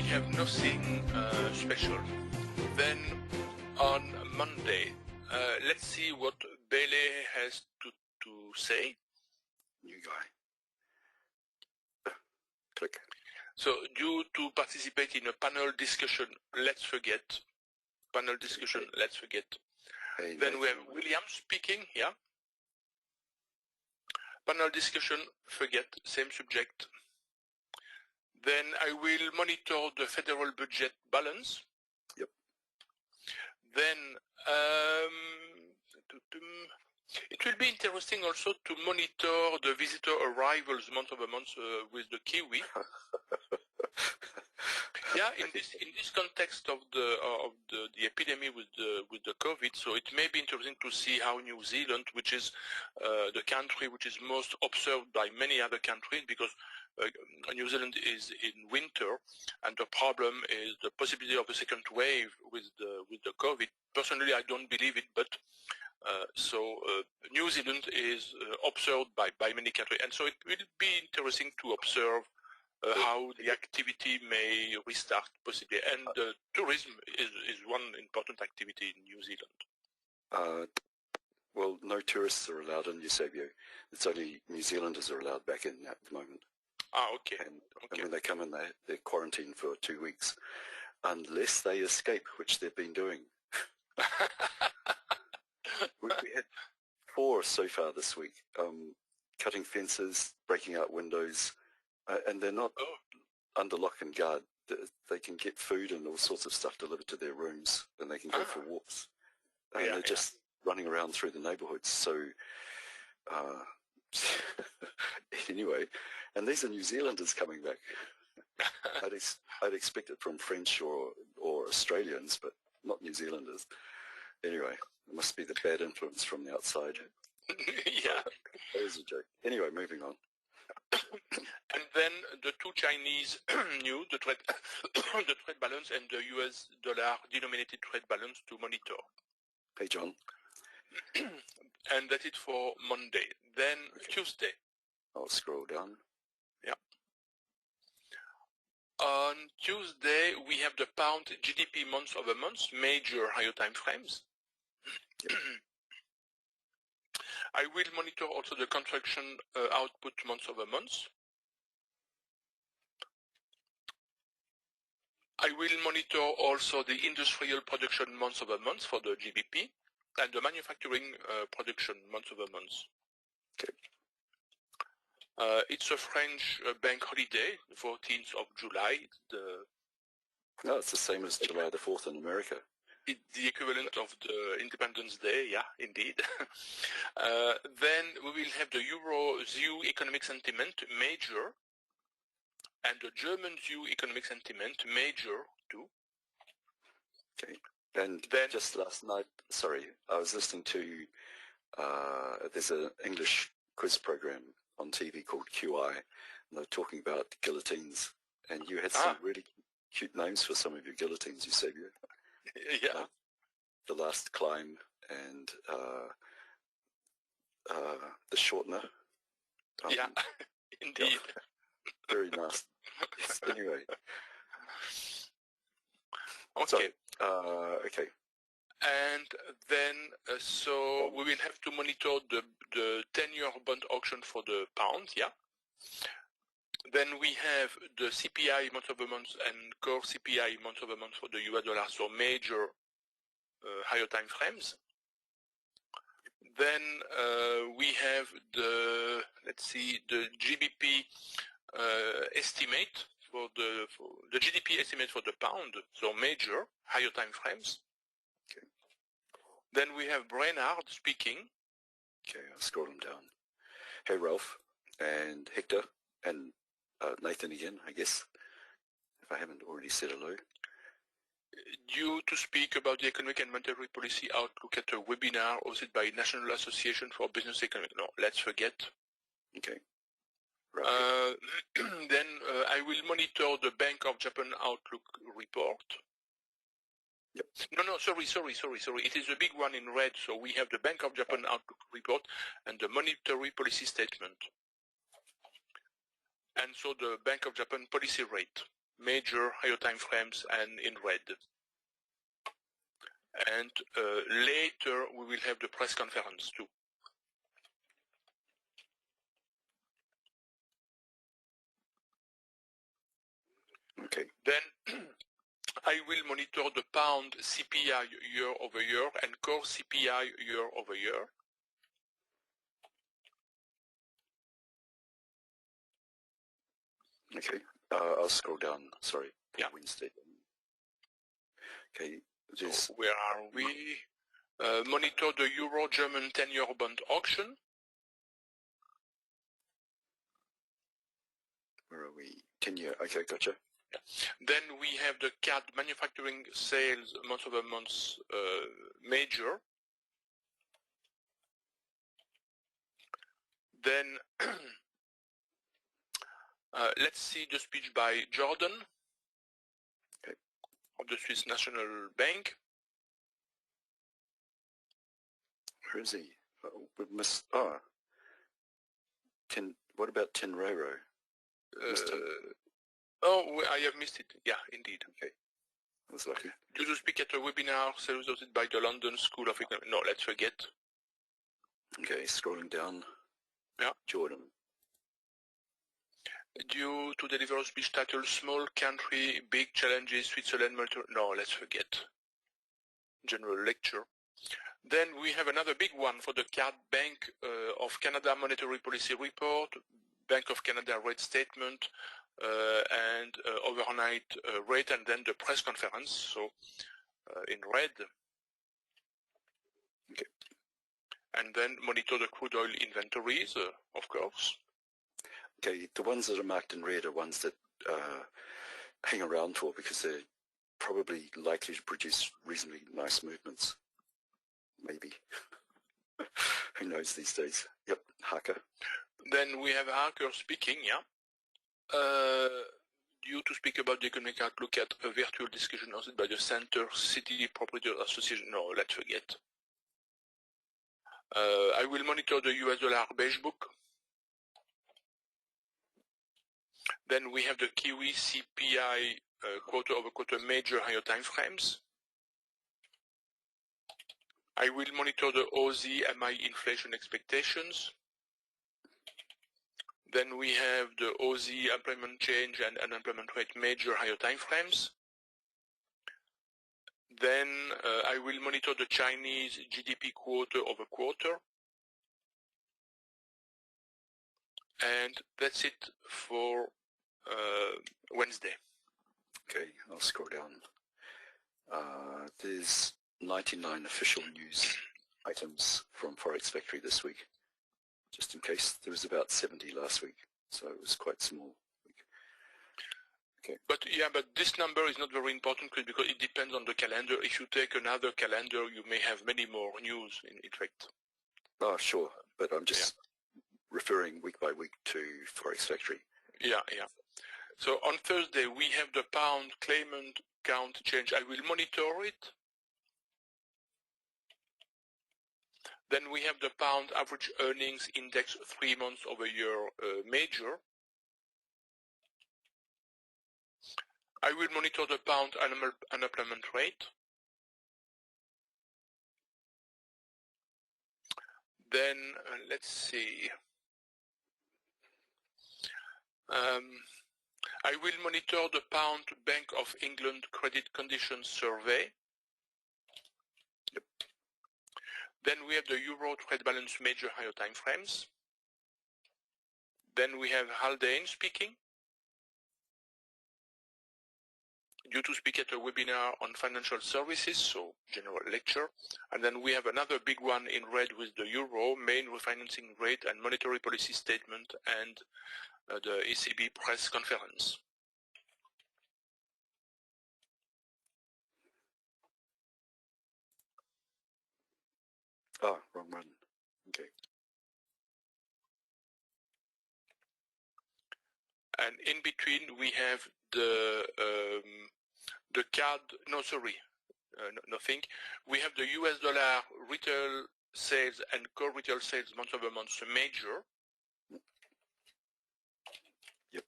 have nothing special. Then on Monday, let's see what Bailey has to say. New guy. Click. So due to participate in a panel discussion, let's forget. Panel discussion, let's forget. Hey, Then we have William speaking, yeah. Panel discussion, forget, same subject. Then I will monitor the federal budget balance. Yep. Then it will be interesting also to monitor the visitor arrivals month over month with the Kiwi. Yeah, in this context of the epidemic with the COVID, so it may be interesting to see how New Zealand, which is the country which is most observed by many other countries, because New Zealand is in winter, and the problem is the possibility of a second wave with the COVID. Personally, I don't believe it, but New Zealand is observed by many countries, and so it will be interesting to observe how the activity may restart possibly, and tourism is one important activity in New Zealand. Well, no tourists are allowed in Eusebio. It's only New Zealanders are allowed back in at the moment. Ah, okay. And when they come in, they're quarantined for 2 weeks, unless they escape, which they've been doing. we had 4 so far this week, cutting fences, breaking out windows, and they're not under lock and guard. They can get food and all sorts of stuff delivered to their rooms, and they can go for walks. And they're just running around through the neighbourhoods. So anyway, and these are New Zealanders coming back. I'd expect it from French or Australians, but not New Zealanders. Anyway, it must be the bad influence from the outside. Yeah. That was a joke. Anyway, moving on. And then the 2 Chinese news, the trade balance and the US dollar denominated trade balance to monitor. Hey, John. And that's it for Monday. Then Tuesday. I'll scroll down. Yeah. On Tuesday, we have the pound GDP month over month, major higher time frames. Yep. I will monitor also the construction output month over month. I will monitor also the industrial production month over month for the GDP and the manufacturing production month over month. Okay. It's a French bank holiday, the 14th of July. No, it's the same as July the 4th in America. It's the equivalent of the Independence Day, yeah, indeed. Then we will have the Euro-ZEW economic sentiment major, and the German-ZEW economic sentiment major too. Okay. And then just last night, sorry, I was listening to, there's an English quiz program on TV called QI, and they're talking about guillotines, and you had some really cute names for some of your guillotines, Eusebio. Yeah. The Last Climb and the Shortener. Yeah, indeed. Yeah, very nice. Anyway. Okay. So, okay. And then, so we will have to monitor the 10-year bond auction for the pound, yeah. Then we have the CPI month over month and core CPI month over month for the US dollar, so major higher time frames. Then we have the, let's see, the GBP estimate for the GDP estimate for the pound, so major higher time frames. Okay. Then we have Brainard speaking. Okay, I'll scroll them down. Hey, Ralph and Hector and Nathan again, I guess, if I haven't already said hello. Due to speak about the economic and monetary policy outlook at a webinar hosted by National Association for Business Economics. No, let's forget. Okay. Right. Then I will monitor the Bank of Japan Outlook report. Yep. No, sorry. It is a big one in red. So we have the Bank of Japan Outlook report and the monetary policy statement. And so the Bank of Japan policy rate, major higher time frames and in red. And later we will have the press conference too. Okay. Then I will monitor the pound CPI year over year and core CPI year over year. Okay. I'll scroll down. Sorry. Yeah. Wednesday. Okay. So where are we? Monitor the Euro-German 10-year bond auction. Where are we? 10-year. Okay, gotcha. Yeah. Then we have the CAD manufacturing sales month-over-month major. Then let's see the speech by Jordan of the Swiss National Bank. Where is he? We missed. What about Tenrero? I have missed it. Yeah, indeed. Okay. I was lucky. Due to speak at a webinar hosted by the London School of Economics. No, let's forget. Okay, scrolling down. Yeah. Jordan. Due to deliver a speech titled Small Country, Big Challenges, Switzerland. No, let's forget. General lecture. Then we have another big one for the CAD Bank of Canada Monetary Policy Report, Bank of Canada rate statement, and overnight rate, and then the press conference. So in red. Okay. And then monitor the crude oil inventories, of course. Okay, the ones that are marked in red are ones that hang around for because they're probably likely to produce reasonably nice movements. Maybe. Who knows these days? Yep, Harker. Then we have Harker speaking, yeah. Due to speak about the economic outlook at a virtual discussion hosted by the Center City Proprietors Association. No, let's forget. I will monitor the US dollar beige book. Then we have the Kiwi CPI quarter-over-quarter major higher time frames. I will monitor the Aussie MI inflation expectations. Then we have the Aussie employment change and unemployment rate major higher time frames. Then I will monitor the Chinese GDP quarter-over-quarter. And that's it for Wednesday. Okay, I'll scroll down. There's 99 official news items from Forex Factory this week, just in case. There was about 70 last week, so it was quite small. Okay. But this number is not very important because it depends on the calendar. If you take another calendar, you may have many more news, in fact. Oh, sure, but I'm just referring week by week to Forex Factory. Yeah. So on Thursday, we have the pound claimant count change. I will monitor it. Then we have the pound average earnings index 3 months over year major. I will monitor the pound unemployment rate. Then let's see. I will monitor the pound Bank of England credit conditions survey. Yep. Then we have the euro trade balance major higher time frames. Then we have Haldane speaking. Due to speak at a webinar on financial services, so general lecture. And then we have another big one in red with the euro, main refinancing rate and monetary policy statement, and the ECB press conference. Oh, wrong one. Okay. And in between we have the CAD, nothing. We have the US dollar retail sales and core retail sales month over month major. Yep.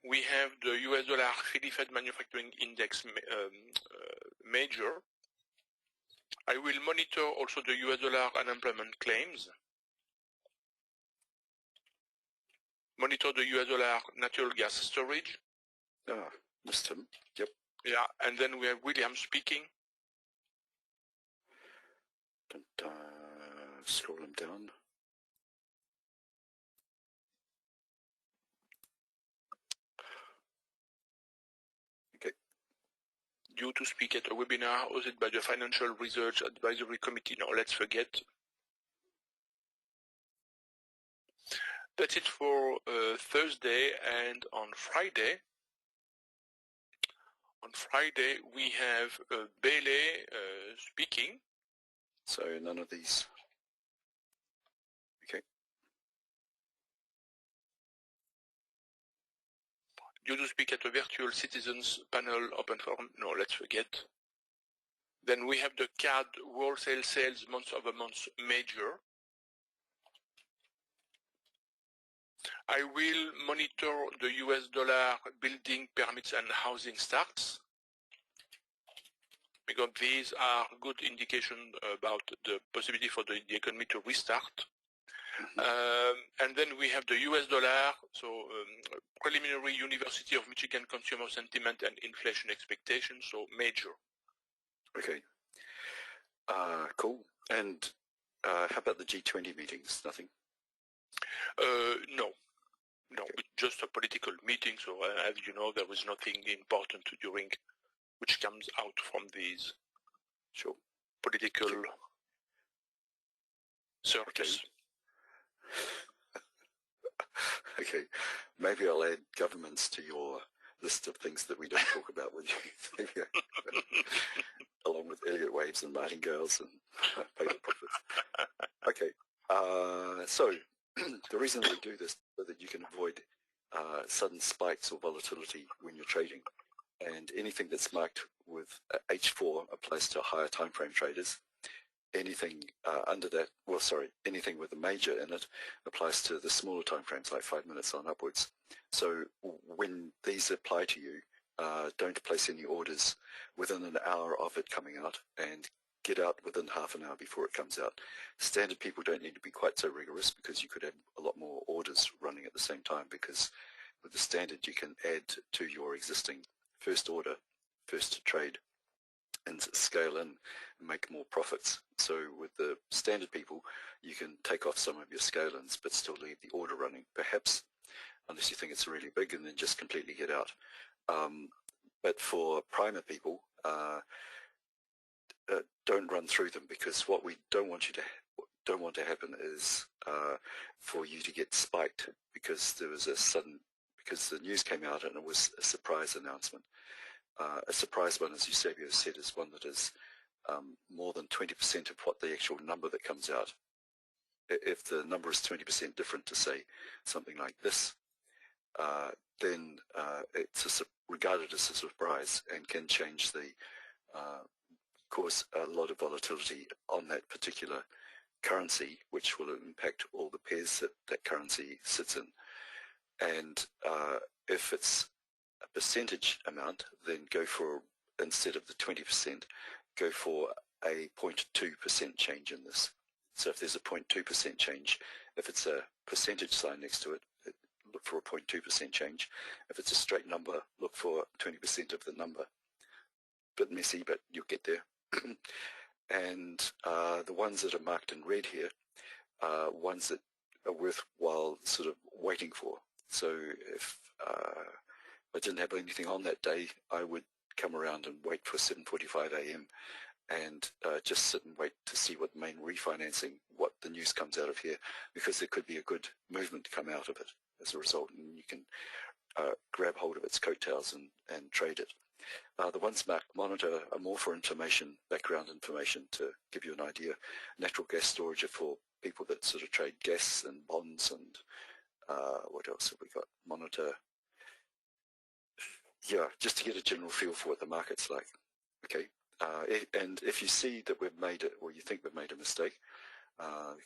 We have the US dollar freely Fed manufacturing index major. I will monitor also the US dollar unemployment claims. Monitor the US dollar natural gas storage. Ah, missed him. Yep. Yeah, and then we have William speaking. Scroll him down. Okay. Due to speak at a webinar hosted by the Financial Research Advisory Committee. No, let's forget. That's it for Thursday. And on Friday, we have Bailey speaking. So none of these. Okay. Due to speak at a virtual citizens panel open forum. No, let's forget. Then we have the CAD wholesale sales month-over-month major. I will monitor the US dollar building permits and housing starts, because these are good indication about the possibility for the economy to restart. And then we have the US dollar, so preliminary University of Michigan consumer sentiment and inflation expectations, so major. Okay. Cool. And how about the G20 meetings? Nothing? No, okay. It's just a political meeting, so as you know, there is nothing important during which comes out from these political circus. Okay, maybe I'll add governments to your list of things that we don't talk about with you, along with Elliott waves and martingales and paper profits. Okay, so the reason we do this is so that you can avoid sudden spikes or volatility when you're trading, and anything that's marked with H4 applies to higher time frame traders. Anything under that, anything with a major in it applies to the smaller time frames, like 5 minutes on upwards. So when these apply to you, don't place any orders within an hour of it coming out, and get out within half an hour before it comes out. Standard people don't need to be quite so rigorous, because you could have a lot more orders running at the same time, because with the standard you can add to your existing first order, first to trade, and scale in and make more profits. So with the standard people, you can take off some of your scale-ins but still leave the order running, perhaps, unless you think it's really big, and then just completely get out. But for primer people, don't run through them, because what we don't want to happen is for you to get spiked because there was because the news came out and it was a surprise announcement. A surprise one, as Eusebio said, is one that is more than 20% of what the actual number that comes out. If the number is 20% different to, say, something like this, then it's regarded as a surprise and can change cause a lot of volatility on that particular currency, which will impact all the pairs that currency sits in. And if it's a percentage amount, then go for, instead of the 20%, go for a 0.2% change in this. So if there's a 0.2% change, if it's a percentage sign next to it, look for a 0.2% change. If it's a straight number, look for 20% of the number. Bit messy, but you'll get there. And the ones that are marked in red here are ones that are worthwhile sort of waiting for. So if I didn't have anything on that day, I would come around and wait for 7:45 a.m. and just sit and wait to see what the main refinancing, what the news comes out of here, because there could be a good movement to come out of it as a result, and you can grab hold of its coattails and trade it. The ones marked monitor are more for information, background information, to give you an idea. Natural gas storage are for people that sort of trade gas and bonds, and what else have we got? Monitor, yeah, just to get a general feel for what the market's like. Okay, and if you see that we've made it, or you think we've made a mistake,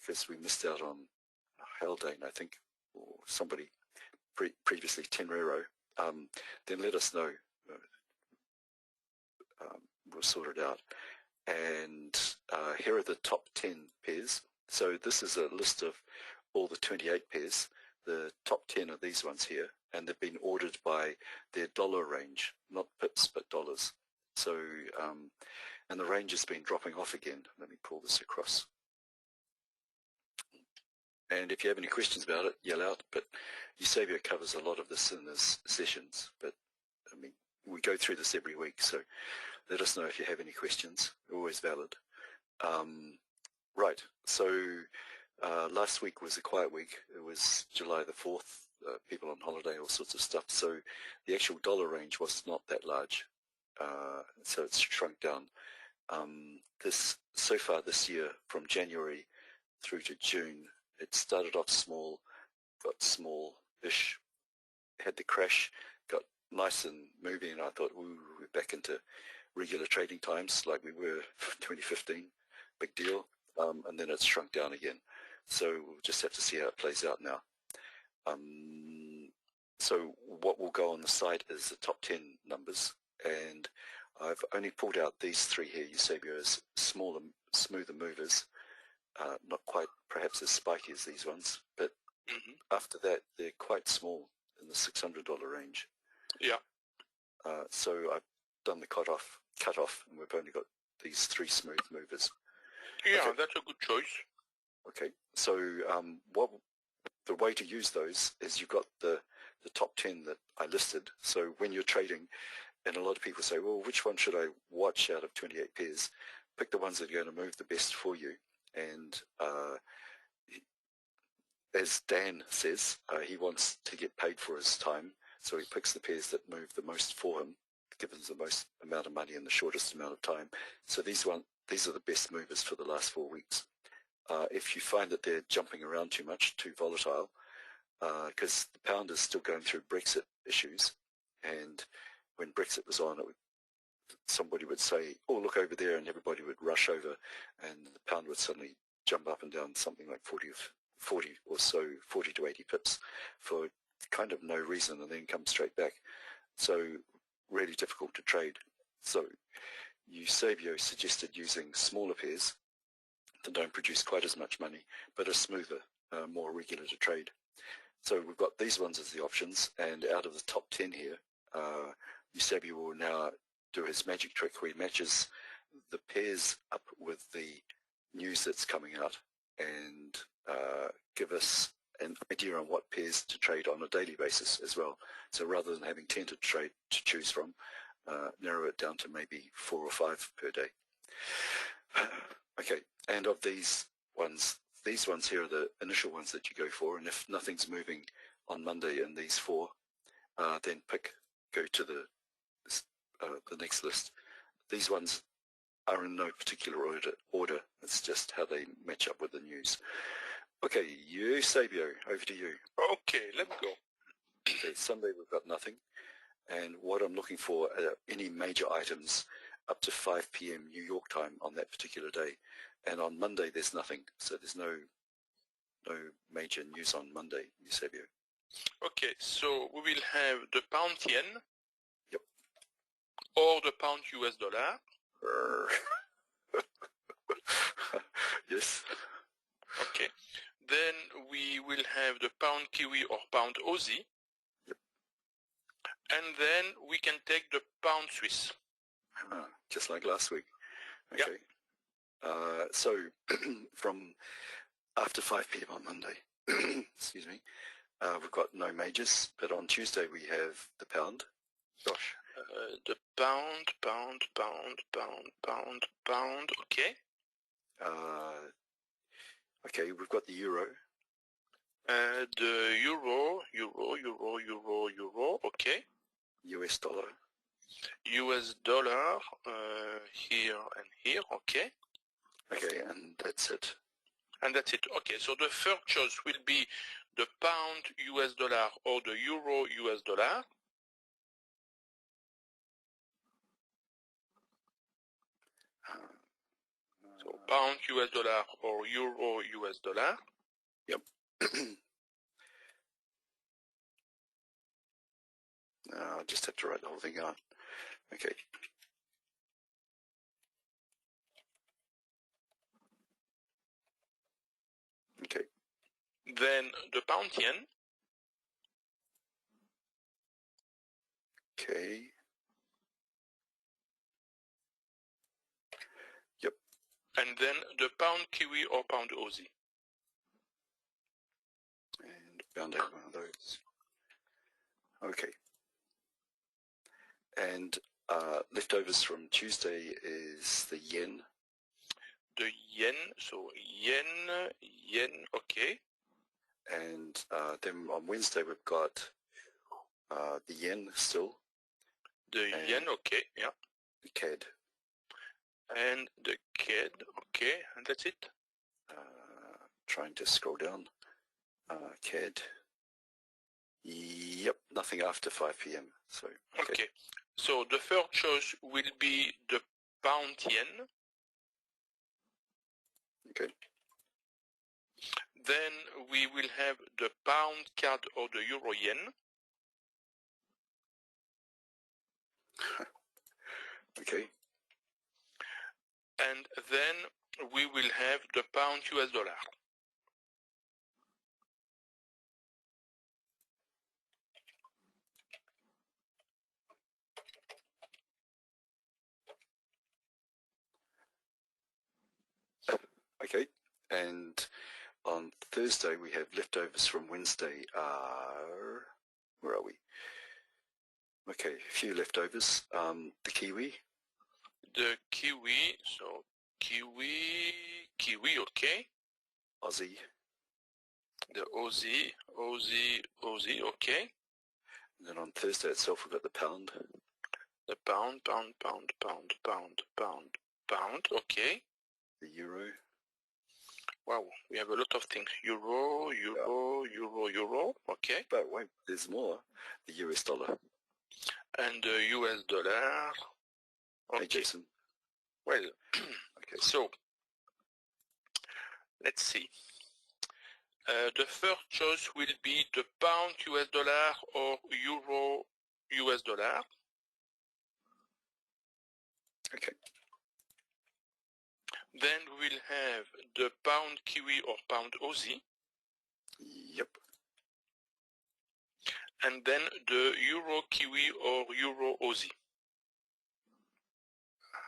because we missed out on Haldane, I think, or somebody previously, Tenrero, then let us know. We'll sort it out. And here are the top 10 pairs. So this is a list of all the 28 pairs. The top 10 are these ones here, and they've been ordered by their dollar range, not pips but dollars. So, and the range has been dropping off again. Let me pull this across. And if you have any questions about it, yell out. But Eusebio covers a lot of this in his sessions. But I mean, we go through this every week, so let us know if you have any questions. Always valid. Right. So last week was a quiet week. It was July the 4th. People on holiday, all sorts of stuff. So the actual dollar range was not that large. So it's shrunk down. So far this year, from January through to June, it started off small, got small-ish, had the crash, got nice and moving, and I thought, ooh, we're back into regular trading times like we were 2015, big deal, and then it's shrunk down again. So we'll just have to see how it plays out now. So what will go on the site is the top 10 numbers, and I've only pulled out these three here, Eusebio's smaller, smoother movers, not quite perhaps as spiky as these ones, but after that they're quite small in the $600 range. Yeah. So I've done the cut off, and we've only got these three smooth movers. Yeah, okay. That's a good choice. Okay, so the way to use those is you've got the top 10 that I listed. So when you're trading, and a lot of people say, well, which one should I watch out of 28 pairs? Pick the ones that are going to move the best for you. And as Dan says, he wants to get paid for his time, so he picks the pairs that move the most for him, give him the most amount of money in the shortest amount of time. So these are the best movers for the last 4 weeks. If you find that they're jumping around too much, too volatile, because the pound is still going through Brexit issues, and when Brexit was on, somebody would say, oh, look over there, and everybody would rush over, and the pound would suddenly jump up and down something like 40 or so, 40 to 80 pips for kind of no reason, and then come straight back. So really difficult to trade. So Eusebio suggested using smaller pairs that don't produce quite as much money, but are smoother, more regular to trade. So we've got these ones as the options, and out of the top 10 here, Eusebio will now do his magic trick where he matches the pairs up with the news that's coming out, and give us an idea on what pairs to trade on a daily basis as well. So rather than having 10 to choose from, narrow it down to maybe 4 or 5 per day. Okay, and of these ones here are the initial ones that you go for, and if nothing's moving on Monday in these 4, then go to the next list. These ones are in no particular order. It's just how they match up with the news. Okay, Eusebio, over to you. Okay, let's go. Okay, Sunday we've got nothing, and what I'm looking for are any major items up to 5 p.m. New York time on that particular day. And on Monday there's nothing, so there's no major news on Monday, Eusebio. Okay, so we will have the pound yen. Yep. Or the pound US dollar. Yes. Okay. Then we will have the pound Kiwi or pound Aussie. Yep. And then we can take the pound Swiss. Just like last week. Okay. Yep. So from after 5 p.m. on Monday, excuse me, we've got no majors, but on Tuesday we have the pound. Gosh. The pound, okay. Okay, we've got the euro. The euro, okay. US dollar. US dollar, here and here, okay. Okay, and that's it. And that's it. Okay, so the third choice will be the pound US dollar or the euro US dollar. So pound US dollar or euro US dollar. Yep. I'll just have to write the whole thing out. Okay. Okay. Then the pound yen. Okay. Yep. And then the pound kiwi or pound Aussie. And found out one of those. Okay. And leftovers from Tuesday is the yen. The yen, so yen, okay. And then on Wednesday we've got the yen still. The yen, okay, yeah. The CAD. And the CAD, okay, and that's it. Trying to scroll down. CAD. Yep, nothing after 5 p.m. So okay. So the third choice will be the pound yen. Okay. Then we will have the pound CAD or the euro yen. Okay. And then we will have the pound US dollar. Okay. And on Thursday we have leftovers from Wednesday. Where are we? Okay, a few leftovers. The kiwi. The kiwi, so kiwi, okay. Aussie. The Aussie, okay. And then on Thursday itself we've got the pound. The pound, okay. The euro. Wow, we have a lot of things. Euro, okay. But wait, there's more. The US dollar. And the US dollar. Okay. Hey, Jason. Well, okay. So, let's see. The first choice will be the pound US dollar or euro US dollar. Okay. Then we will have the pound kiwi or pound Aussie. Yep. And then the euro kiwi or euro Aussie.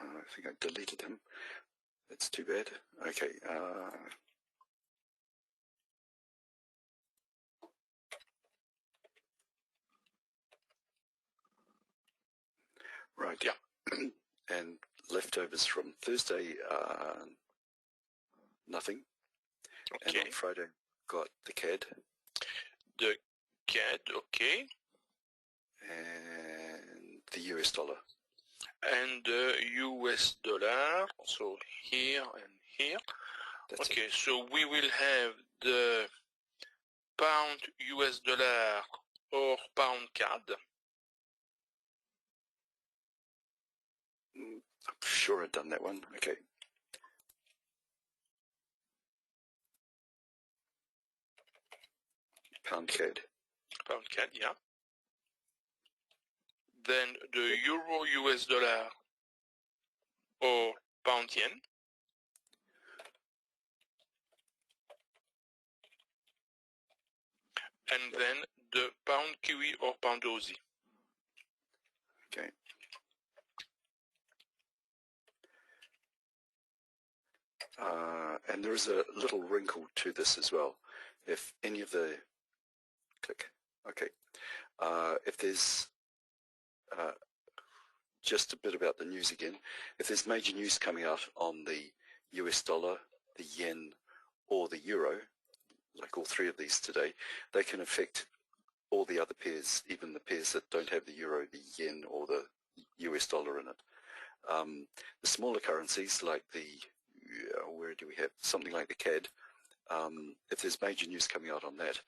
I think I deleted him. That's too bad. Okay. Right. Yeah. And leftovers from Thursday, nothing. Okay. And on Friday, got the CAD. The CAD, okay. And the US dollar. And the US dollar, so here and here. That's okay, it. So we will have the pound US dollar or pound CAD. I'm sure I've done that one. Okay. Pound CAD. Pound CAD, yeah. Then the euro US dollar or pound yen. And then the pound kiwi or pound Aussie. Okay. And there is a little wrinkle to this as well. If any of the okay, if there's just a bit about the news again. If there's major news coming out on the US dollar, the yen, or the euro, like all three of these today, they can affect all the other pairs, even the pairs that don't have the euro, the yen, or the US dollar in it. The smaller currencies like the, where do we have, something like the CAD, if there's major news coming out on that,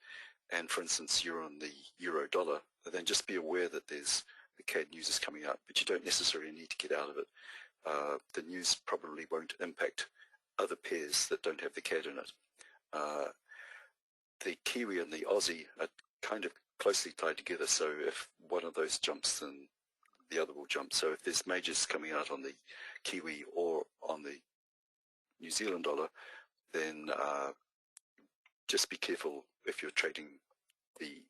and for instance you're on the euro dollar, then just be aware that there's the CAD news is coming out, but you don't necessarily need to get out of it. The news probably won't impact other pairs that don't have the CAD in it. The Kiwi and the Aussie are kind of closely tied together. So if one of those jumps, then the other will jump. So if there's majors coming out on the Kiwi or on the New Zealand dollar, then just be careful if you're trading the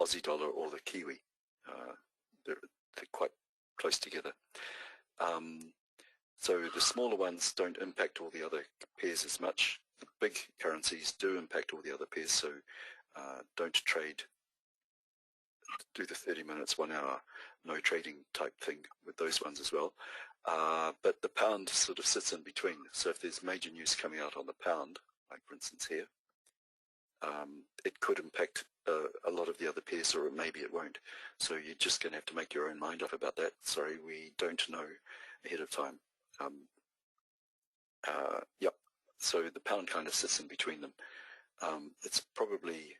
Aussie dollar or the Kiwi. They're quite close together. So the smaller ones don't impact all the other pairs as much. The big currencies do impact all the other pairs, so don't do the 30 minutes, 1 hour, no trading type thing with those ones as well. But the pound sort of sits in between. So if there's major news coming out on the pound, like for instance here, it could impact a lot of the other pairs, or maybe it won't. So you're just going to have to make your own mind up about that. Sorry, we don't know ahead of time. Yep. So the pound kind of sits in between them. It's probably,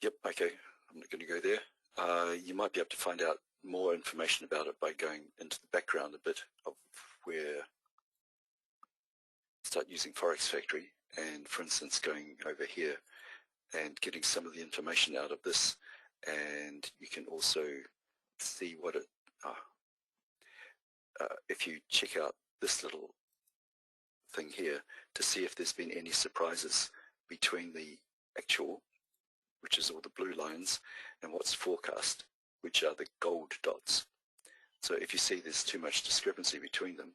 yep, okay, I'm not going to go there. You might be able to find out more information about it by going into the background a bit of where, start using Forex Factory, and for instance going over here and getting some of the information out of this, and you can also see what it, if you check out this little thing here to see if there's been any surprises between the actual, which is all the blue lines, and what's forecast, which are the gold dots. So if you see there's too much discrepancy between them,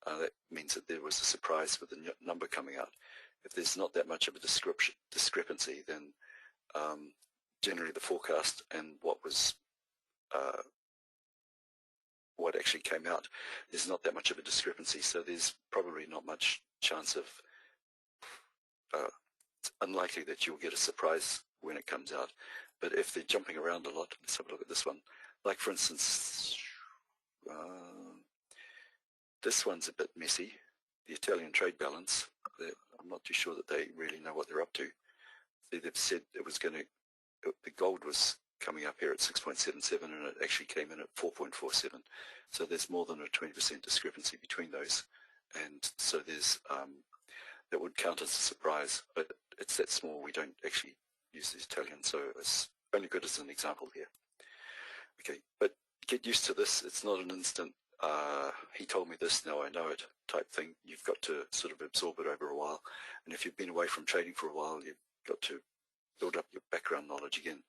that means that there was a surprise with the number coming out. If there's not that much of a discrepancy, then generally the forecast and what was what actually came out, there's not that much of a discrepancy, so there's probably not much chance of, it's unlikely that you'll get a surprise when it comes out. But if they're jumping around a lot, let's have a look at this one. Like for instance, this one's a bit messy, the Italian trade balance. I'm not too sure that they really know what they're up to. They've said it was going to, the gold was coming up here at 6.77 and it actually came in at 4.47. So there's more than a 20% discrepancy between those. And so there's, that would count as a surprise, but it's that small, we don't actually use the Italian, so it's only good as an example here. Okay, but get used to this. It's not an instant, he told me this, now I know it type thing. You've got to sort of absorb it over a while. And if you've been away from trading for a while, you've got to build up your background knowledge again.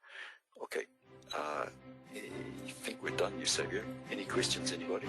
Okay, I think we're done, Eusebio. Any questions, anybody?